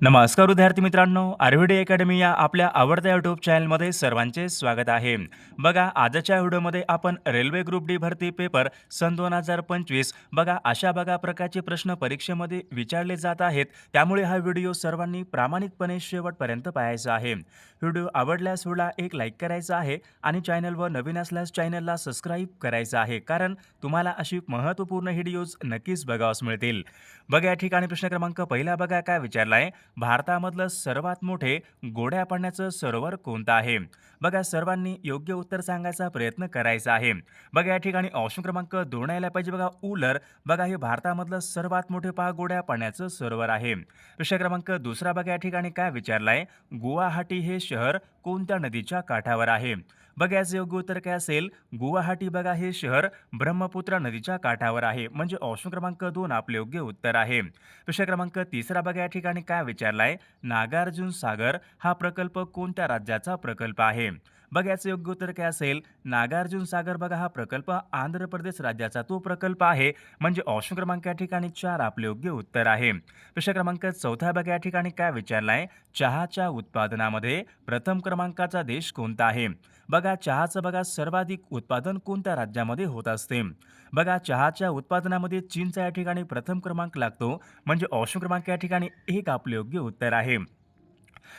नमस्कार विद्यार्थी मित्रांनो, आरव्हीडी अकॅडमी या आपल्या आवडत्या यूट्यूब चॅनलमध्ये सर्वांचे स्वागत आहे. बघा, आजच्या व्हिडिओमध्ये आपण रेल्वे ग्रुप डी भरती पेपर सन 2025 बघा अशा प्रकारचे प्रश्न परीक्षेमध्ये विचारले जात आहेत. त्यामुळे हा व्हिडिओ सर्वांनी प्रामाणिकपणे शेवटपर्यंत पाहायचा आहे. व्हिडिओ आवडल्यास व्हिडिओला एक लाईक करायचा आहे आणि चॅनलवर नवीन असल्यास चॅनलला सबस्क्राईब करायचं आहे, कारण तुम्हाला अशी महत्त्वपूर्ण व्हिडिओज नक्कीच बघावयास मिळतील. बघा, या ठिकाणी प्रश्न क्रमांक पहिला बघा काय विचारला आहे. भारतामधलं सर्वात मोठे गोड्या पाण्याचं सरोवर कोणतं आहे? बघा, सर्वांनी योग्य उत्तर सांगायचा प्रयत्न करायचा आहे. बघा, या ठिकाणी ऑप्शन क्रमांक 2 यायला पाहिजे. बघा, उलर. बघा, हे भारतामधलं सर्वात मोठे गोड्या पाण्याचं सरोवर आहे. प्रश्न क्रमांक दुसरा बघा, या ठिकाणी काय विचारलाय. गुवाहाटी हे शहर कोणत्या नदीच्या काठावर आहे? बघा, याचं योग्य उत्तर काय असेल. गुवाहाटी बघा हे शहर ब्रह्मपुत्रा नदीच्या काठावर आहे. म्हणजे ऑप्शन क्रमांक 2 आपले योग्य उत्तर आहे. प्रश्न क्रमांक तिसरा बघा, या ठिकाणी काय विचारलाय. नागार्जुन सागर हा प्रकल्प कोणत्या राज्याचा प्रकल्प आहे? बघा, याचं योग्य उत्तर काय असेल. नागार्जुन सागर बघा हा प्रकल्प आंध्र प्रदेश राज्याचा तो प्रकल्प आहे. म्हणजे ऑप्शन क्रमांक या ठिकाणी 4 आपले योग्य उत्तर आहे. प्रश्न क्रमांक चौथा बघा, या ठिकाणी काय विचारलाय. चहाच्या उत्पादनामध्ये प्रथम क्रमांकाचा देश कोणता आहे? बघा, चहाचं बघा सर्वाधिक उत्पादन कोणत्या राज्यामध्ये होत असते? बघा, चहाच्या उत्पादनामध्ये चीनचा या ठिकाणी प्रथम क्रमांक लागतो. म्हणजे ऑप्शन क्रमांक या ठिकाणी 1 आपले योग्य उत्तर आहे.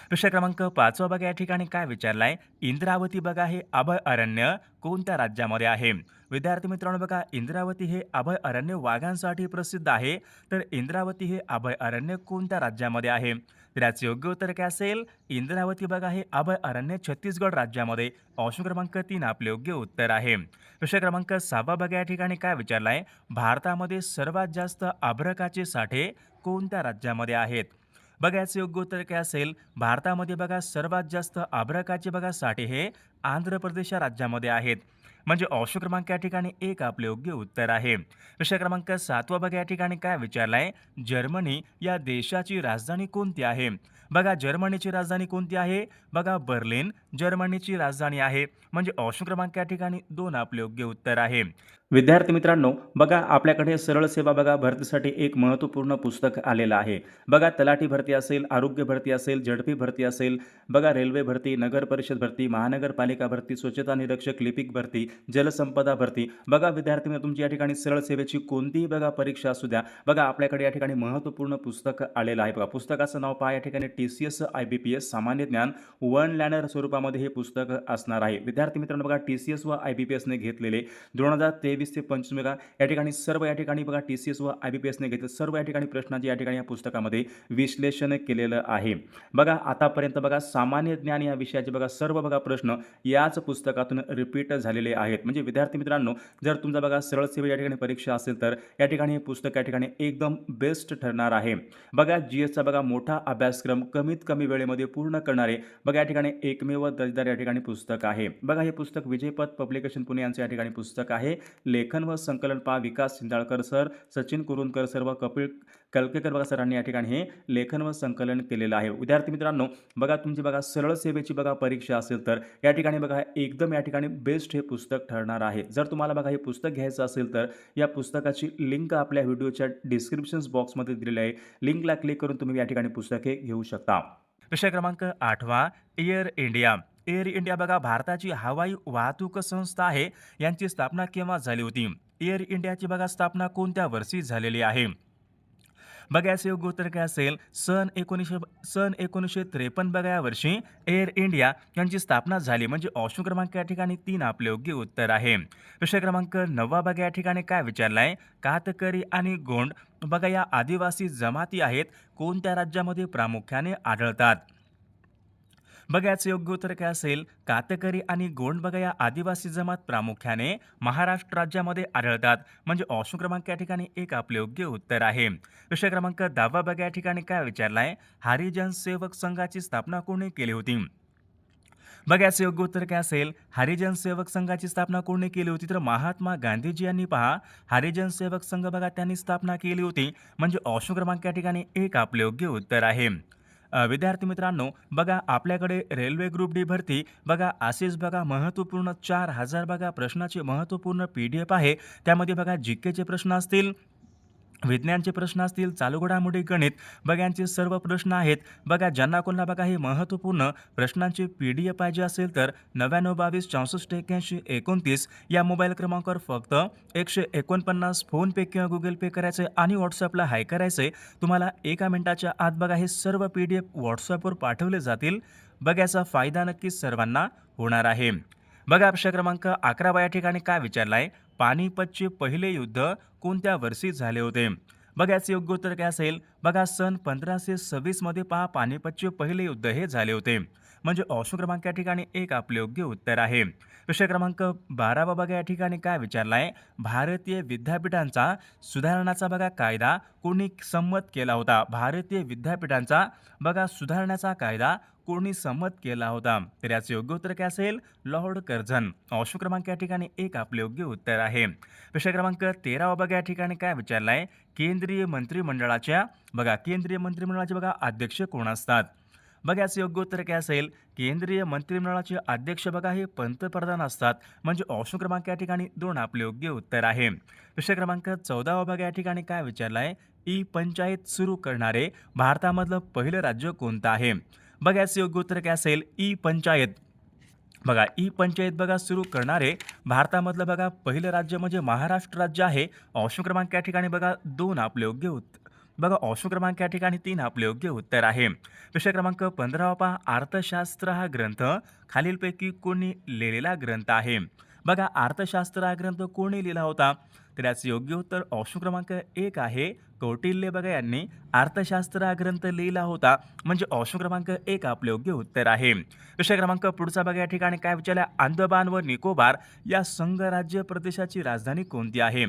प्रश्न क्रमांक 5 बघा, या ठिकाणी काय विचारलाय. इंद्रावती बघा हे अभय अरण्य कोणत्या राज्यामध्ये आहे? विद्यार्थी मित्रांनो, बघा, इंद्रावती हे अभय अरण्य वाघांसाठी प्रसिद्ध आहे. तर इंद्रावती हे अभय अरण्य कोणत्या राज्यामध्ये आहे? तर याचे योग्य उत्तर काय असेल. इंद्रावती बघा हे अभय अरण्य छत्तीसगड राज्यामध्ये. ऑप्शन क्रमांक 3 आपले योग्य उत्तर आहे. प्रश्न क्रमांक 6 बघा, या ठिकाणी काय विचारलाय. भारतामध्ये सर्वात जास्त अभ्रकाचे साठे कोणत्या राज्यामध्ये आहेत? बघा, याचे योग्य उत्तर काय असेल. भारतामध्ये बघा सर्वात जास्त अभ्रकाचे बघा साठे हे आंध्र प्रदेश या राज्यामध्ये आहेत. म्हणजे ऑप्शन क्रमांक या ठिकाणी 1 आपले योग्य उत्तर आहे. प्रश्न क्रमांक 7 बघा, या ठिकाणी काय विचारलाय. जर्मनी या देशाची राजधानी कोणती आहे? बघा, जर्मनीची राजधानी कोणती आहे? बघा, बर्लिन जर्मनीची राजधानी आहे. म्हणजे ऑप्शन क्रमांक या ठिकाणी 2 आपले योग्य उत्तर आहे. विद्यार्थी मित्रांनो, बघा, आपल्याकडे सरळ सेवा बघा भरतीसाठी एक महत्त्वपूर्ण पुस्तक आलेलं आहे. बघा, तलाठी भरती असेल, आरोग्य भरती असेल, झडपी भरती असेल, बघा, रेल्वे भरती, नगर परिषद भरती, महानगरपालिका भरती, स्वच्छता निरीक्षक, लिपिक भरती, जलसंपदा भरती. बघा विद्यार्थी मित्र, तुमची या ठिकाणी सरळ सेवेची कोणतीही बघा परीक्षा असू द्या, बघा आपल्याकडे या ठिकाणी महत्त्वपूर्ण पुस्तक आलेलं आहे. बघा, पुस्तकाचं नाव पहा, या ठिकाणी TCS IBPS सामान्य ज्ञान वन लायनर स्वरूपामध्ये हे पुस्तक असणार आहे. विद्यार्थी मित्रांनो, बघा, TCS व IBPSने घेतलेले 2023 ते 25 बघा या ठिकाणी सर्व या ठिकाणी बघा TCS व IBPSने घेतले सर्व या ठिकाणी प्रश्नांचे या ठिकाणी या पुस्तकामध्ये विश्लेषण केलेलं आहे. बघा, आतापर्यंत बघा सामान्य ज्ञान या विषयाचे बघा सर्व बघा प्रश्न याच पुस्तकातून रिपीट झालेले आहेत. म्हणजे विद्यार्थी मित्रांनो, जर तुमचा बघा सरळ सेवा या ठिकाणी परीक्षा असेल तर या ठिकाणी हे पुस्तक या ठिकाणी एकदम बेस्ट ठरणार आहे. बघा, GSचा बघा मोठा अभ्यासक्रम कमीत कमी वेळेमध्ये पूर्ण करणारे बघा या ठिकाणी एकमेव दर्जेदार या ठिकाणी पुस्तक आहे. बघा, हे पुस्तक विजयपथ पब्लिकेशन पुणे यांचे या ठिकाणी पुस्तक आहे. लेखन व संकलन पहा विकास सिंधाळकर सर, सचिन कुरुंदकर सर व कपिल कलकेकर बघा सरांनी या ठिकाणी हे लेखन व संकलन केलेलं आहे. विद्यार्थी मित्रांनो, बघा तुमची बघा सरळ सेवेची बघा परीक्षा असेल तर या ठिकाणी बघा एकदम या ठिकाणी बेस्ट हे पुस्तक ठरणार आहे. जर तुम्हाला बघा हे पुस्तक घ्यायचं असेल तर या पुस्तकाची लिंक आपल्या व्हिडिओच्या डिस्क्रिप्शन बॉक्समध्ये दिलेली आहे. लिंकला क्लिक करून तुम्ही या ठिकाणी पुस्तके घेऊ शकता. प्रश्न क्रमांक 8 एअर इंडिया. एअर इंडिया बघा भारताची हवाई वाहतूक संस्था आहे. यांची स्थापना केव्हा झाली होती? एअर इंडियाची बघा स्थापना कोणत्या वर्षी झालेली आहे? बघा, याचे योग्य उत्तर काय असेल. सन 1953 बघा या वर्षी एअर इंडिया यांची स्थापना झाली. म्हणजे ऑप्शन क्रमांक या ठिकाणी 3 आपले योग्य उत्तर आहे. प्रश्न क्रमांक 9 बघा, या ठिकाणी काय विचारलाय. कातकरी आणि गोंड बघा या आदिवासी जमाती आहेत कोणत्या राज्यामध्ये प्रामुख्याने आढळतात? बघा, याचं योग्य उत्तर काय असेल. कातकरी आणि गोंड बघा या आदिवासी जमात प्रामुख्याने महाराष्ट्र राज्यामध्ये आढळतात. म्हणजे ऑप्शन क्रमांक या ठिकाणी 1 आपले योग्य उत्तर आहे. प्रश्न क्रमांक 10 बघा, या ठिकाणी काय विचारलाय. हरिजन सेवक संघाची स्थापना कोणी केली होती? बघा, याचं योग्य उत्तर काय असेल. हरिजन सेवक संघाची स्थापना कोणी केली होती? तर महात्मा गांधीजी यांनी पहा हरिजन सेवक संघ बघा त्यांनी स्थापना केली होती. म्हणजे ऑप्शन क्रमांक या ठिकाणी 1 आपले योग्य उत्तर आहे. विद्यार्थी मित्रांनो, बघा आपल्याकडे रेल्वे ग्रुप डी भरती बघा असेच बघा महत्त्वपूर्ण 4000 बघा प्रश्नाचे महत्त्वपूर्ण PDF आहे. त्यामध्ये बघा GKचे प्रश्न असतील, विज्ञानचे प्रश्न असतील, चालू घडामोडी, गणित बघा यांचे सर्व प्रश्न आहेत. बघा ज्यांना कोणाला बघा हे महत्त्वपूर्ण प्रश्नांची PDF पाहिजे असेल तर 9922 64 81 29 या मोबाईल क्रमांकावर फक्त 149 फोनपे किंवा गुगल पे करायचे आणि व्हॉट्सअपला हाय करायचे. तुम्हाला 1 मिनिटाच्या आत बघा हे सर्व PDF व्हॉट्सअपवर पाठवले जातील. बघा याचा फायदा नक्कीच सर्वांना होणार आहे. बघा प्रश्न क्रमांक 11 या ठिकाणी काय विचारला आहे? पानिपतचे पहिले युद्ध कोणत्या वर्षी झाले होते? बघा याचे योग्य उत्तर काय असेल? बघा सन 1526 मध्ये पहा पानिपतचे पहिले युद्ध हे झाले होते. म्हणजे ऑप्शन क्रमांक या ठिकाणी एक आपले योग्य उत्तर आहे. विषय क्रमांक 12 बघा या ठिकाणी काय विचारला आहे? भारतीय विद्यापीठांचा सुधारणाचा बघा कायदा कोणी संमत केला होता? भारतीय विद्यापीठांचा बघा सुधारण्याचा कायदा कोणी संमत केला होता? तर याचे योग्य उत्तर काय असेल? Lord Curzon. ऑप्शन क्रमांक या ठिकाणी एक आपले योग्य उत्तर आहे. प्रश्न क्रमांक 13 बघा या ठिकाणी काय विचारला आहे? केंद्रीय मंत्रिमंडळाच्या बघा अध्यक्ष कोण असतात? बघा याचे योग्य उत्तर काय असेल? केंद्रीय मंत्रिमंडळाचे अध्यक्ष बघा हे पंतप्रधान असतात. म्हणजे ऑप्शन क्रमांक या ठिकाणी 2 आपले योग्य उत्तर आहे. प्रश्न क्रमांक 14 बघा या ठिकाणी काय विचारला आहे? ई पंचायत सुरू करणारे भारतामधलं पहिलं राज्य कोणतं आहे? बघा याचे योग्य उत्तर काय असेल? ई पंचायत. बघा ई पंचायत बघा सुरू करणारे भारतामधलं बघा पहिलं राज्य म्हणजे महाराष्ट्र राज्य आहे. ऑप्शन क्रमांक या ठिकाणी बघा 2 आपले योग्य उत्तर. बघा ऑप्शन क्रमांक या ठिकाणी 3 आपले योग्य उत्तर आहे. विषय क्रमांक 15 पहा अर्थशास्त्र हा ग्रंथ खालीलपैकी कोणी लिहिलेला ग्रंथ आहे? बघा अर्थशास्त्र हा ग्रंथ कोणी लिहिला होता? तर याचे योग्य उत्तर ऑप्शन क्रमांक 1 आहे. कौटिल्य बघा यांनी अर्थशास्त्र हा ग्रंथ लिहिला होता. म्हणजे ऑप्शन क्रमांक 1 आपले योग्य उत्तर आहे. विषय क्रमांक पुढचा बघा या ठिकाणी काय विचारलं? अंदमान व निकोबार या संघराज्य प्रदेशाची राजधानी कोणती आहे?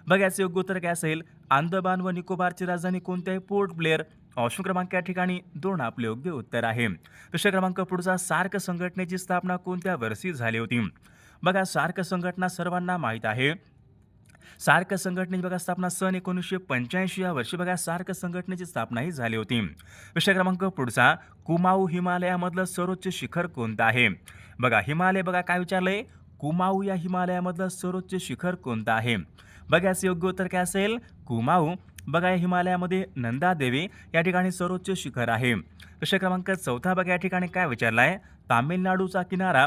बघा याचे योग्य उत्तर काय असेल? अंदमान व निकोबारची राजधानी कोणती आहे? पोर्ट ब्लेअर. ऑप्शन क्रमांक या ठिकाणी 2 आपले योग्य उत्तर आहे. विषय क्रमांक पुढचा सार्क संघटनेची स्थापना कोणत्या वर्षी झाली होती? बघा सार्क संघटना सर्वांना माहीत आहे. सार्क संघटनेची बघा स्थापना सन 1985 या वर्षी बघा सार्क संघटनेची स्थापना ही झाली होती. विषय क्रमांक पुढचा कुमाऊ हिमालयामधलं सर्वोच्च शिखर कोणतं आहे? बघा हिमालय बघा काय विचारलंय? कुमाऊ या हिमालयामधलं सर्वोच्च शिखर कोणतं आहे? बघा याचे योग्य उत्तर काय असेल? कुमाऊ. बघा या हिमालयामध्ये नंदादेवी या ठिकाणी सर्वोच्च शिखर आहे. विषय क्रमांक 4 बघा या ठिकाणी काय विचारला आहे? तामिळनाडूचा किनारा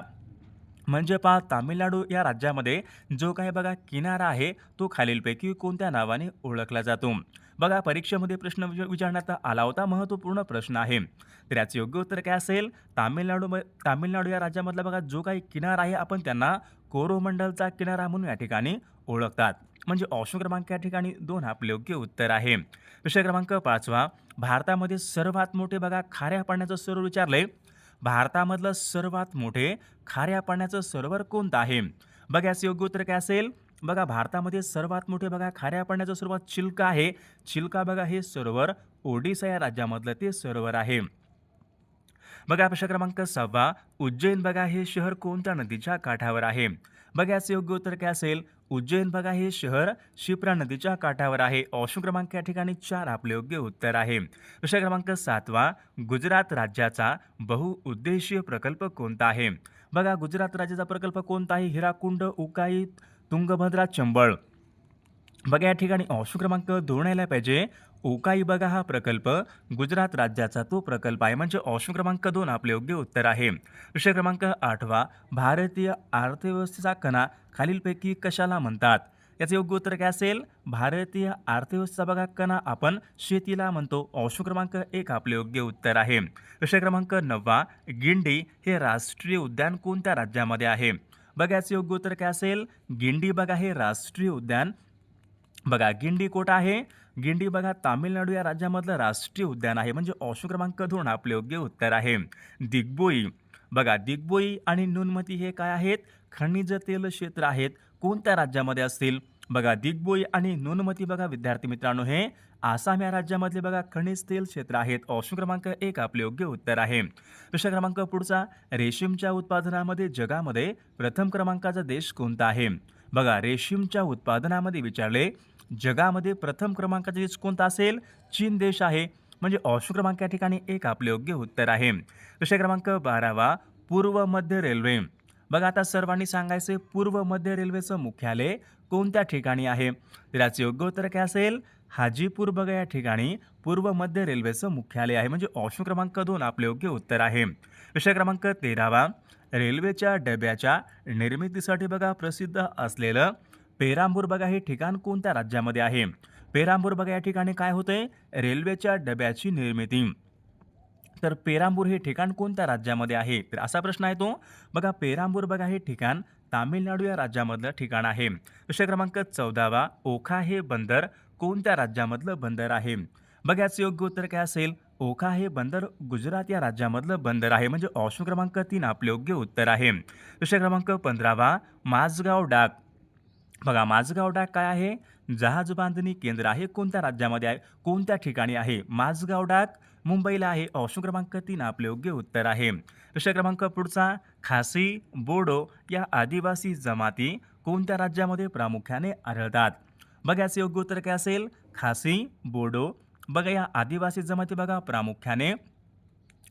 म्हणजे पहा तामिळनाडू या राज्यामध्ये जो काही बघा किनारा आहे तो खालीलपैकी कोणत्या नावाने ओळखला जातो? बघा परीक्षेमध्ये प्रश्न विचारण्यात आला होता. महत्त्वपूर्ण प्रश्न आहे. तर याचे योग्य उत्तर काय असेल? तामिळनाडू या राज्यामधला बघा जो काही किनारा आहे आपण त्यांना कोरोमंडलचा किनारा म्हणून या ठिकाणी ओळखतात. म्हणजे ऑप्शन क्रमांक या ठिकाणी 2 आपले योग्य उत्तर आहे. विषय क्रमांक 5 भारतामध्ये सर्वात मोठे बघा खाऱ्या पाण्याचं सरोवर विचारलंय. भारतामधलं सर्वात मोठे खाऱ्या पाण्याचं सरोवर कोणतं आहे? बघा याचे योग्य उत्तर काय असेल? बघा भारतामध्ये सर्वात मोठे बघा खाऱ्या पाण्याचं सरोवर चिल्का आहे. चिल्का बघा हे सरोवर ओडिसा या राज्यामधलं ते सरोवर आहे. बघा प्रश्न क्रमांक 6 उज्जैन बघा हे शहर कोणत्या नदीच्या काठावर आहे? बघा याचे योग्य उत्तर काय असेल? उज्जैन बघा हे शहर शिप्रा नदीच्या काठावर आहे. ऑप्शन क्रमांक या ठिकाणी 4 आपले योग्य उत्तर आहे. विषय क्रमांक 7 गुजरात राज्याचा बहुउद्देशीय प्रकल्प कोणता आहे? बघा गुजरात राज्याचा प्रकल्प कोणता आहे? हिराकुंड, उकाई, तुंगभद्रा, चंबळ. बघा या ठिकाणी ऑप्शन क्रमांक 2 यायला पाहिजे. उकाई बघा हा प्रकल्प गुजरात राज्याचा तो प्रकल्प आहे. म्हणजे ऑप्शन क्रमांक 2 आपले योग्य उत्तर आहे. विषय क्रमांक 8 भारतीय अर्थव्यवस्थेचा कणा खालीलपैकी कशाला म्हणतात? याचं योग्य उत्तर काय असेल? भारतीय अर्थव्यवस्थेचा बघा कणा आपण शेतीला म्हणतो. ऑप्शन क्रमांक 1 आपले योग्य उत्तर आहे. विषय क्रमांक 9 गिंडी हे राष्ट्रीय उद्यान कोणत्या राज्यामध्ये आहे? बघा याचं योग्य उत्तर काय असेल? गिंडी बघा हे राष्ट्रीय उद्यान बघा गिंडी कोटा आहे. गिंडी बघा तामिळनाडू या राज्यामधलं राष्ट्रीय उद्यान आहे. म्हणजे ऑप्शन क्रमांक 2 आपले योग्य उत्तर आहे. दिग्बोई बघा दिग्बोई आणि नुनमती हे काय आहेत? खनिज तेल क्षेत्र आहेत. कोणत्या राज्यामध्ये असतील? बघा दिग्बोई आणि नुनमती बघा विद्यार्थी मित्रांनो हे आसाम या राज्यामधले बघा खनिज तेल क्षेत्र आहेत. ऑप्शन क्रमांक 1 आपले योग्य उत्तर आहे. विषय क्रमांक पुढचा रेशीमच्या उत्पादनामध्ये जगामध्ये प्रथम क्रमांकाचा देश कोणता आहे? बघा रेशीमच्या उत्पादनामध्ये विचारले जगामध्ये प्रथम क्रमांकाचा देश कोणता असेल? चीन देश आहे. म्हणजे ऑप्शन क्रमांक या ठिकाणी 1 आपले योग्य उत्तर आहे. विषय क्रमांक 12 पूर्व मध्य रेल्वे. बघा आता सर्वांनी सांगायचे पूर्व मध्य रेल्वेचं मुख्यालय कोणत्या ठिकाणी आहे? तर याचे योग्य उत्तर काय असेल? हाजीपूर बघा या ठिकाणी पूर्व मध्य रेल्वेचं मुख्यालय आहे. म्हणजे ऑप्शन क्रमांक 2 आपले योग्य उत्तर आहे. विषय क्रमांक 13 रेल्वेच्या डब्याच्या निर्मितीसाठी बघा प्रसिद्ध असलेलं पेरांबूर बघा हे ठिकाण कोणत्या राज्यामध्ये आहे? पेरांबूर बघा या ठिकाणी काय होतंय? रेल्वेच्या डब्याची निर्मिती. तर पेरांबूर हे ठिकाण कोणत्या राज्यामध्ये आहे? तर असा प्रश्न आहे तो. बघा पेरांबूर बघा हे ठिकाण तामिळनाडू या राज्यामधलं ठिकाण आहे. विषय क्रमांक 14 ओखा हे बंदर कोणत्या राज्यामधलं बंदर आहे? बघा याचं योग्य उत्तर काय असेल? ओखा हे बंदर गुजरात या राज्यामधलं बंदर आहे. म्हणजे ऑप्शन क्रमांक 3 आपले योग्य उत्तर आहे. विषय क्रमांक 15 माझगाव डाक. बघा माझगाव डाक काय आहे? जहाज बांधणी केंद्र आहे. कोणत्या राज्यामध्ये आहे? कोणत्या ठिकाणी आहे? माझगाव डाक मुंबईला आहे. ऑप्शन क्रमांक 3 आपले योग्य उत्तर आहे. विषय क्रमांक पुढचा खासी, बोडो या आदिवासी जमाती कोणत्या राज्यामध्ये प्रामुख्याने आढळतात? बघा याचे योग्य उत्तर काय असेल? खासी, बोडो बघा या आदिवासी जमाती बघा प्रामुख्याने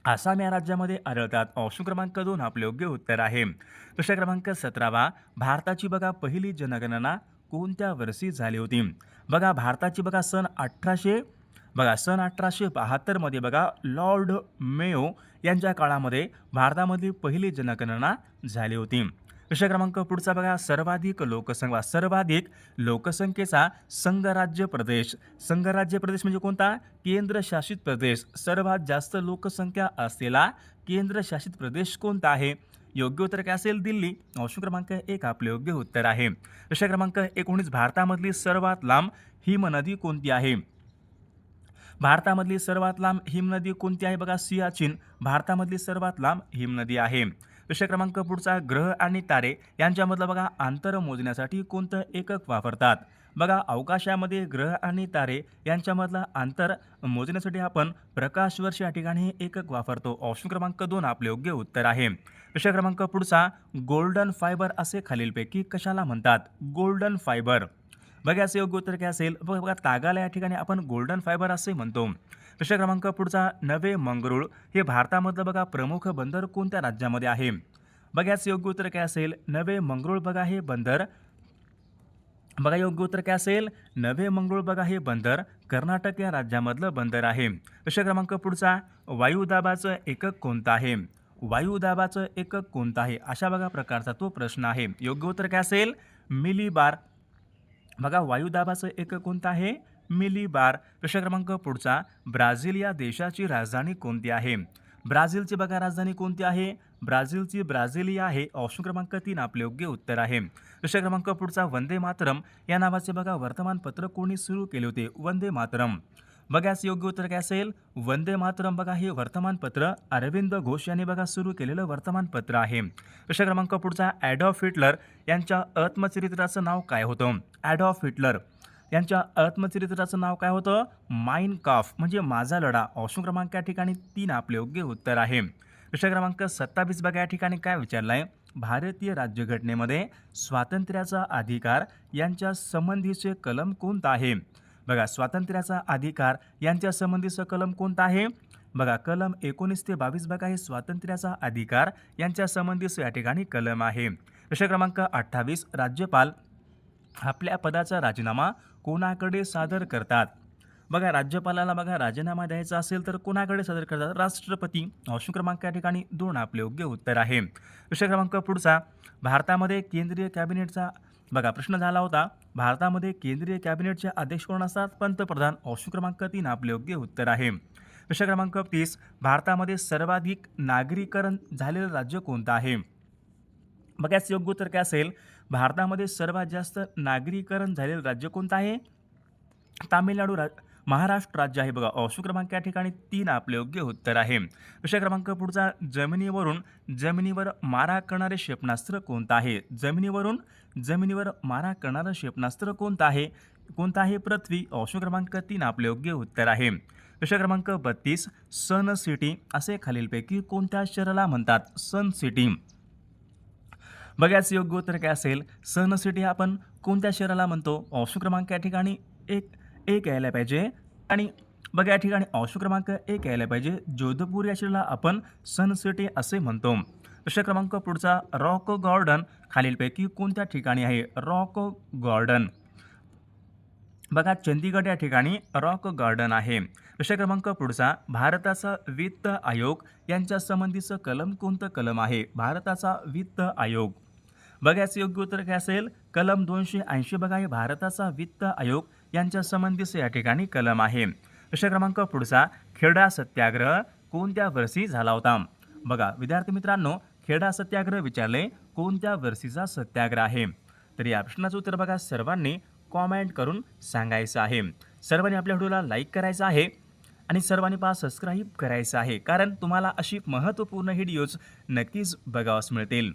आसाम या राज्यामध्ये आढळतात. ऑप्शन क्रमांक 2 आपले योग्य उत्तर आहे. प्रश्न क्रमांक 17 भारताची बघा पहिली जनगणना कोणत्या वर्षी झाली होती? बघा भारताची बघा सन 1872 मध्ये बघा लॉर्ड मेयो यांच्या काळामध्ये भारतामधली पहिली जनगणना झाली होती. विषय क्रमांक पुढचा बघा सर्वाधिक लोकसंख्येचा संघराज्य प्रदेश म्हणजे कोणता? केंद्रशासित प्रदेश. सर्वात जास्त लोकसंख्या असलेला केंद्रशासित प्रदेश कोणता आहे? योग्य उत्तर काय असेल? दिल्ली. ऑप्शन क्रमांक 1 आपले योग्य उत्तर आहे. विषय क्रमांक 19 भारतामधली सर्वात लांब हिमनदी कोणती आहे? भारतामधली सर्वात लांब हिमनदी कोणती आहे? बघा सियाचीन भारतामधली सर्वात लांब हिमनदी आहे. विषय क्रमांक पुढचा ग्रह आणि तारे यांच्यामधलं बघा अंतर मोजण्यासाठी कोणतं एकक वापरतात? बघा अवकाशामध्ये ग्रह आणि तारे यांच्यामधलं अंतर मोजण्यासाठी आपण प्रकाशवर्ष या ठिकाणी हे एकक वापरतो. ऑप्शन क्रमांक 2 आपले योग्य उत्तर आहे. विषय क्रमांक पुढचा गोल्डन फायबर असे खालीलपैकी कशाला म्हणतात? Golden fibre. बघा याचं योग्य उत्तर काय असेल? बघा तागाला या ठिकाणी आपण गोल्डन फायबर असे म्हणतो. विषय क्रमांक पुढचा नवे मंगरूळ हे भारतामधलं बघा प्रमुख बंदर कोणत्या राज्यामध्ये आहे? बघा याचं योग्य उत्तर काय असेल? नवे मंगरूळ बघा हे बंदर बघा योग्य उत्तर काय असेल? नवे मंगरूळ बघा हे बंदर कर्नाटक या राज्यामधलं बंदर आहे. विषय क्रमांक पुढचा वायुदाबाचं एकक कोणतं आहे? वायुदाबाचं एकक कोणतं आहे? अशा बघा प्रकारचा तो प्रश्न आहे. योग्य उत्तर काय असेल? मिलीबार. बघा वायुदाबाचं एकक कोणतं आहे? मिलीबार. प्रश्न क्रमांक पुढचा ब्राझील या देशाची राजधानी कोणती आहे? ब्राझीलची बघा राजधानी कोणती आहे? ब्राझीलची ब्राझिलिया आहे. ऑप्शन क्रमांक 3 आपले योग्य उत्तर आहे. विषय क्रमांक पुढचा वंदे मातरम या नावाचे बघा वर्तमानपत्र कोणी सुरू केले होते? वंदे मातरम. बघा याचं योग्य उत्तर काय असेल? वंदे मातरम बघा हे वर्तमानपत्र अरविंद घोष यांनी बघा सुरू केलेलं वर्तमानपत्र आहे. विषय क्रमांक पुढचा ॲडॉल्फ हिटलर यांच्या आत्मचरित्राचं नाव काय होतं? ॲडॉल्फ हिटलर यांच्या आत्मचरित्राचं नाव काय होतं? माइन काम्फ म्हणजे माझा लढा. ऑप्शन क्रमांक या ठिकाणी 3 आपले योग्य उत्तर आहे. विषय क्रमांक 27 बघा या ठिकाणी काय विचारलंय? भारतीय राज्यघटनेमध्ये स्वातंत्र्याचा अधिकार यांच्या संबंधीचे कलम कोणतं आहे? बघा स्वातंत्र्याचा अधिकार यांच्या संबंधीचं कलम कोणतं आहे? बघा कलम 19 ते 22 बघा हे स्वातंत्र्याचा अधिकार यांच्या संबंधीचं या ठिकाणी कलम आहे. विषय क्रमांक 28 राज्यपाल आपल्या पदाचा राजीनामा कोणाकडे सादर करतात? बघा राज्यपालाला बघा राजीनामा द्यायचा असेल तर कोणाकडे सादर करतात? राष्ट्रपती. ऑप्शन क्रमांक या ठिकाणी 2 आपले योग्य उत्तर आहे. विषय क्रमांक पुढचा भारतामध्ये केंद्रीय कॅबिनेटचा बघा प्रश्न झाला होता. भारतामध्ये केंद्रीय कॅबिनेटचे अध्यक्ष कोण असतात? पंतप्रधान. ऑप्शन क्रमांक 3 आपले योग्य उत्तर आहे. विषय क्रमांक 30 भारतामध्ये सर्वाधिक नागरीकरण झालेलं राज्य कोणतं आहे? बघा याचं योग्य उत्तर काय असेल? भारतामध्ये सर्वात जास्त नागरीकरण झालेलं राज्य कोणतं आहे? महाराष्ट्र राज्य आहे. बघा ऑप्शन क्रमांक या ठिकाणी 3 आपले योग्य उत्तर आहे. विषय क्रमांक पुढचा जमिनीवर मारा करणारे क्षेपणास्त्र कोणतं आहे? जमिनीवर मारा करणारं क्षेपणास्त्र कोणतं आहे? पृथ्वी. ऑप्शन क्रमांक 3 आपले योग्य उत्तर आहे. विषय क्रमांक 32 सन सिटी असे खालीलपैकी कोणत्या शहराला म्हणतात? सन सिटी. बघा याचं योग्य उत्तर काय असेल? सन सिटी आपण कोणत्या शहराला म्हणतो? ऑप्शन क्रमांक या ठिकाणी एक यायला पाहिजे आणि बघा या ठिकाणी ऑप्शन क्रमांक 1 यायला पाहिजे. जोधपूर या शहराला आपण सन सिटी असे म्हणतो. विषय क्रमांक पुढचा रॉक गार्डन खालीलपैकी कोणत्या ठिकाणी आहे? Rock garden. बघा चंदीगड या ठिकाणी रॉक गार्डन आहे. प्रश्न क्रमांक पुढचा, भारताचा वित्त आयोग यांच्या संबंधीचं कलम कोणतं कलम आहे? भारताचा वित्त आयोग. बघा याचं योग्य उत्तर काय असेल? कलम 280. बघा हे भारताचा वित्त आयोग यांच्या संबंधीचं या ठिकाणी कलम आहे. प्रश्न क्रमांक पुढचा, खेडा सत्याग्रह कोणत्या वर्षी झाला होता? बघा विद्यार्थी मित्रांनो, खेडा सत्याग्रह विचारले कोणत्या वर्षीचा सत्याग्रह आहे? तर या प्रश्नाचं उत्तर बघा सर्वांनी कॉमेंट करून सांगायचं आहे. सर्वांनी आपल्या व्हिडिओला लाईक करायचं आहे आणि सर्वांनी सबस्क्राईब करायचं आहे, कारण तुम्हाला अशी महत्त्वपूर्ण व्हिडिओज नक्कीच बघावयास मिळतील.